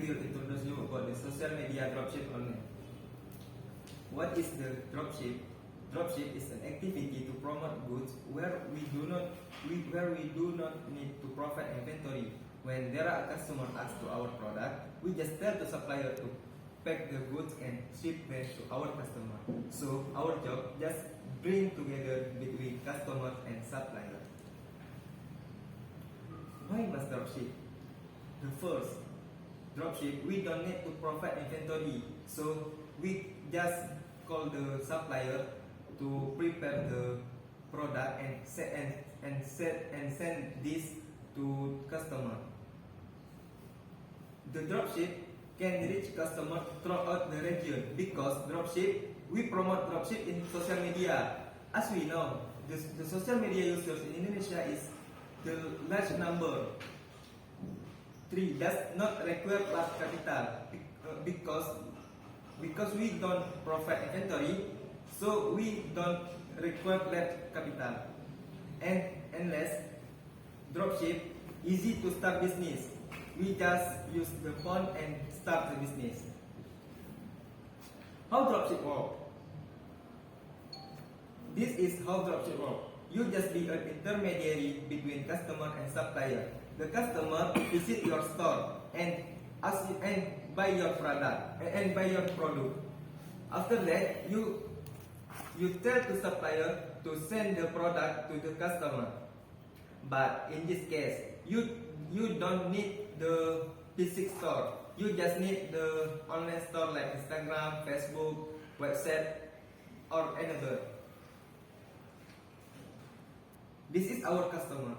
will introduce you about the social media dropship only. What is the dropship? Dropship is an activity to promote goods where we do not need to provide inventory. When there are customers asked to our product, we just tell the supplier to pack the goods and ship them to our customer. So our job just bring together between customer and supplier. Why must dropship? The first, dropship, we don't need to provide inventory, so we just call the supplier to prepare the product and send this to customer. The dropship can reach customer throughout the region because we promote dropship in social media. As we know, the social media users in Indonesia is the large number. 3 does not require large capital because we don't provide inventory, so we don't require large capital. And unless dropship easy to start business, we just use the phone and start the business. How dropship work? This is how dropship work. You just be an intermediary between customer and supplier. The customer visit your store and buy your product and buy your product. After that, you tell the supplier to send the product to the customer. But in this case, you don't need the physical store. You just need the online store like Instagram, Facebook, website, or another. This is our customer.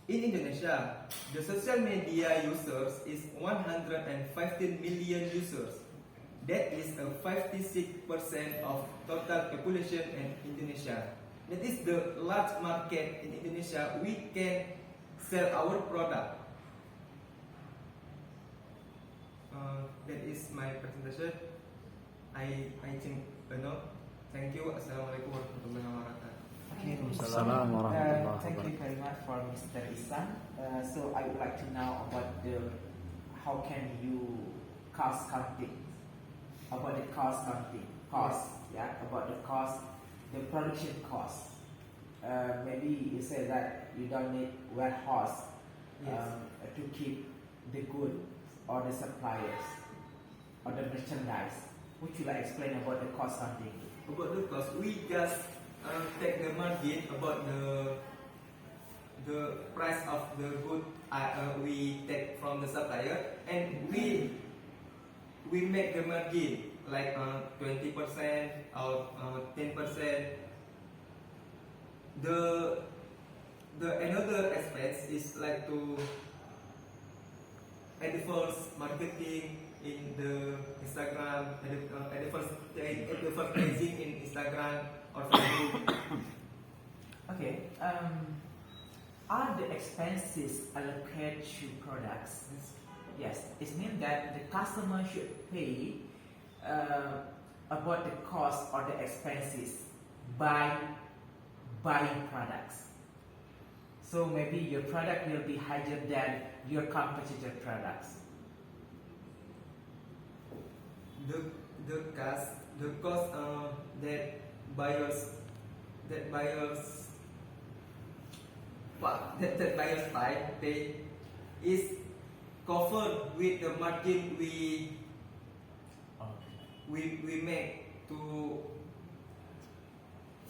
In Indonesia, the social media users is 115 million users. That is a 56% of total population in Indonesia. That is the large market in Indonesia. We can sell our product. That is my presentation. I think enough. Thank you. Assalamualaikum warahmatullahi wabarakatuh. Thank you very much for Mr. Ihsan. So I would like to know about how can you cost counting, about the cost counting, about the cost, the production cost. Maybe you say that you don't need warehouse to keep the goods or the suppliers or the merchandise. Would you like to explain about the cost counting? About the cost, we just take the margin about the price of the good we take from the supplier, and we make the margin like 20% or 10%. The another aspect is like to advertise marketing in the Instagram, advertising in Instagram or Facebook. Okay. Are the expenses allocated to products? Yes. It means that the customer should pay about the cost or the expenses by buying products. So maybe your product will be higher than your competitor products. The cost that buyers pay is covered with the margin we make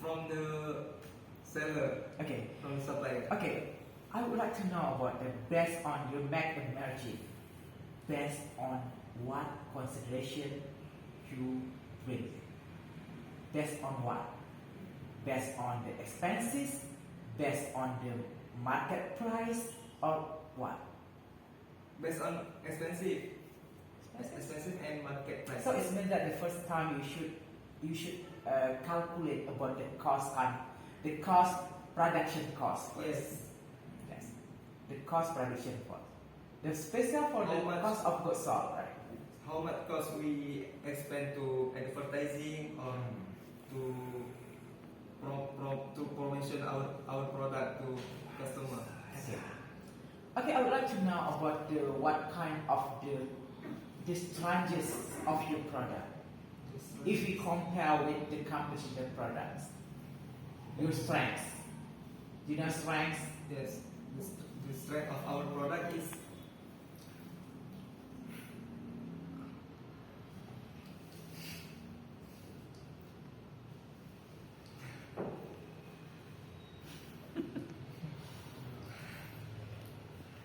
from the seller. Okay. From the supplier. Okay. I would like to know about the based on your make and margin. Based on what consideration you bring? Based on what? Based on the expenses, based on the market price, or what? Based on expensive and market price. So it means that the first time you should calculate about the cost and the production cost. Yes. Yes. The cost production cost. The special for the cost of goods sold, right? How much cost we expend to advertising or to promotion our product to customer. Okay. Okay, I would like to know about what kind of the the strengths of your product. If we compare with the competitor products, your strengths. Do you know strengths? Yes, the strength of our product is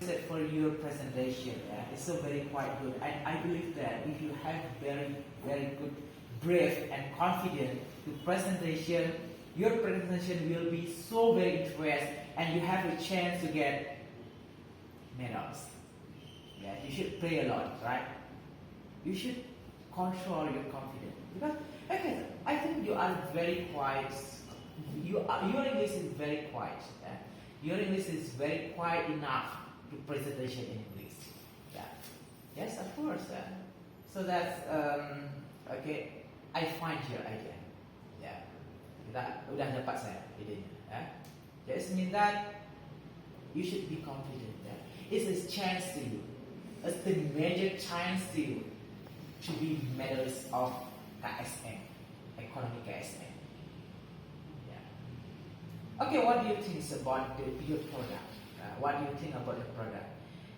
that for your presentation, it's so very quite good. And I believe that if you have very, very good, brave and confident to presentation, your presentation will be so very interesting and you have a chance to get medals. Yeah, you should play a lot, right? You should control your confidence. Because, okay, I think you are very quiet. Your English is very quiet. Yeah? Your English is very quiet enough to presentation in English. Yeah. Yes, of course. So that's okay. I find your idea. Yeah. Udah dapat saya idenya. Just mean that you should be confident. It's a chance to you. It's the major chance to you to be medalist of KSN, ekonomi KSN. Yeah. Okay, what do you think about your product? What do you think about the product?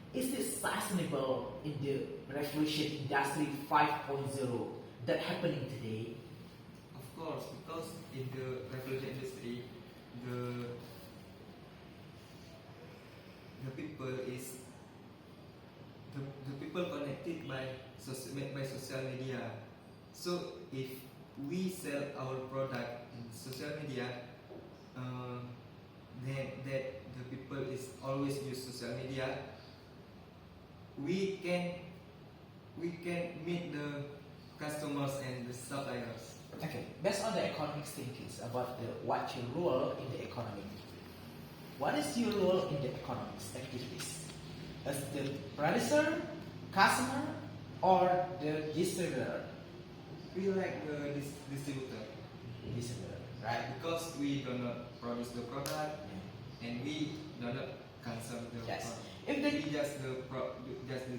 Is it sustainable in the revolution industry 5.0 that happening today? of course because in the revolution industry, the people is the people connected by social media. So if we sell our product in social media, then that the people is always use social media, we can meet the customers and the suppliers. Okay, based on the economic thinkings about what's your role in the economy. What is your role in the economics activities? As the producer, customer, or the distributor? We like the distributor. Distributor, right? Because we do not produce the product and we do not consume the Yes. product. If the We just the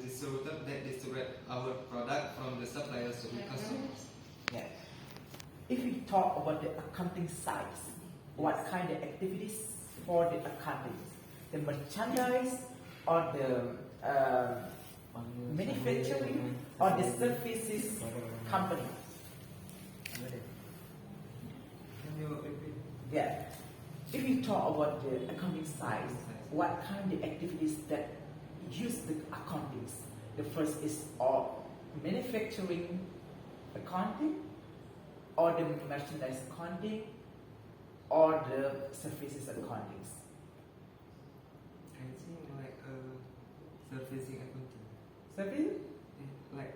distributor that distribute our product from the suppliers to the customers. yeah. If we talk about the accounting side, what kind of activities for the accounting? The merchandise or the manufacturing or the services company? Can you repeat? Yeah. If you talk about the accounting side, what kind of activities that use the accounting? The first is manufacturing accounting, or the merchandise accounting, or the services accounting. I think like servicing accounting. Service? Like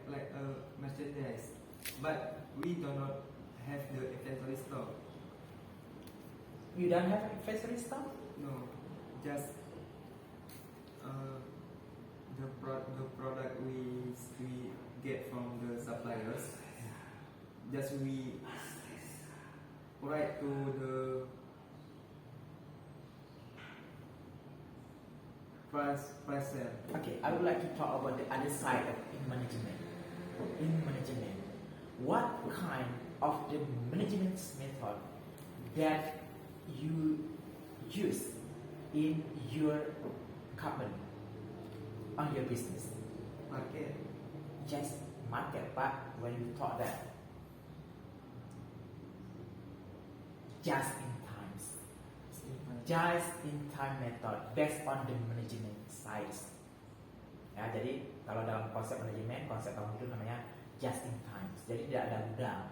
merchandise, but we do not have the inventory stock. You don't have inventory stock? No, just the product we get from the suppliers. Just we write to the price sale. Okay, I would like to talk about the other side of management. In management, what kind of the management method that you use in your company, on your business? Market. Just market, but when you talk that just in time method based on the management size. Ya, jadi kalau dalam konsep manajemen, konsep kamu itu namanya just in time. Jadi tidak ada gudang.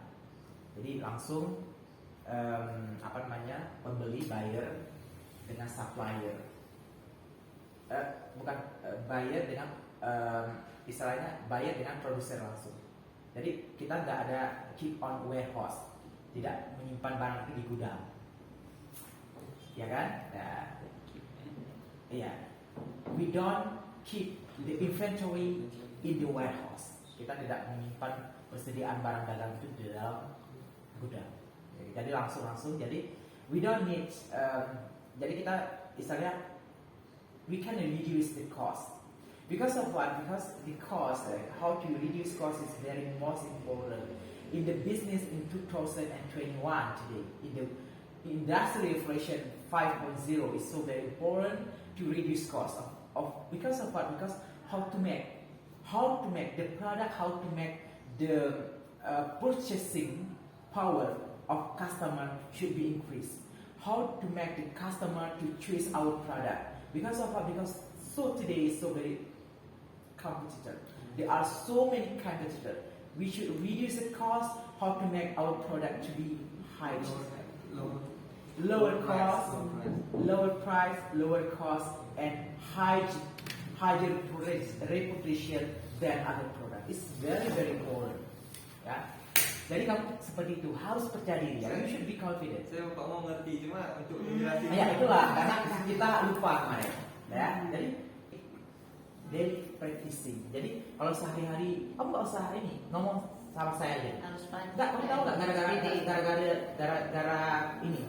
Jadi langsung pembeli buyer dengan supplier. Buyer dengan istilahnya buyer dengan produser langsung. Jadi kita nggak ada keep on warehouse, tidak menyimpan barang itu di gudang, ya kan? Nah, iya, we don't keep the inventory in the warehouse. Kita tidak menyimpan persediaan barang dagang itu di dalam gudang. Jadi langsung. Jadi we don't need. Jadi kita istilahnya we can reduce the cost. Because of what? Because the cost, how to reduce cost is very most important in the business in 2021 today. In the industrial revolution 5.0 is so very important to reduce cost because of what? Because how to make the product, how to make the purchasing power of customer should be increased. How to make the customer to choose our product. Because of what? Because so today is so very competitor. There are so many competitors. We should reduce the cost. How to make our product to be high, lower cost, and higher reputation than other product. It's very very important. Ya. Jadi kamu seperti itu harus percaya diri. Ya. You should be confident. Saya mau ngerti cuma untuk menjelaskan. Ya itulah karena kita lupa kemarin. Ya. Jadi daily practicing. Jadi kalau sehari-hari kamu nggak usah ini ngomong sama saya aja. Harus pagi. Nggak, kamu tahu nggak gara-gara ini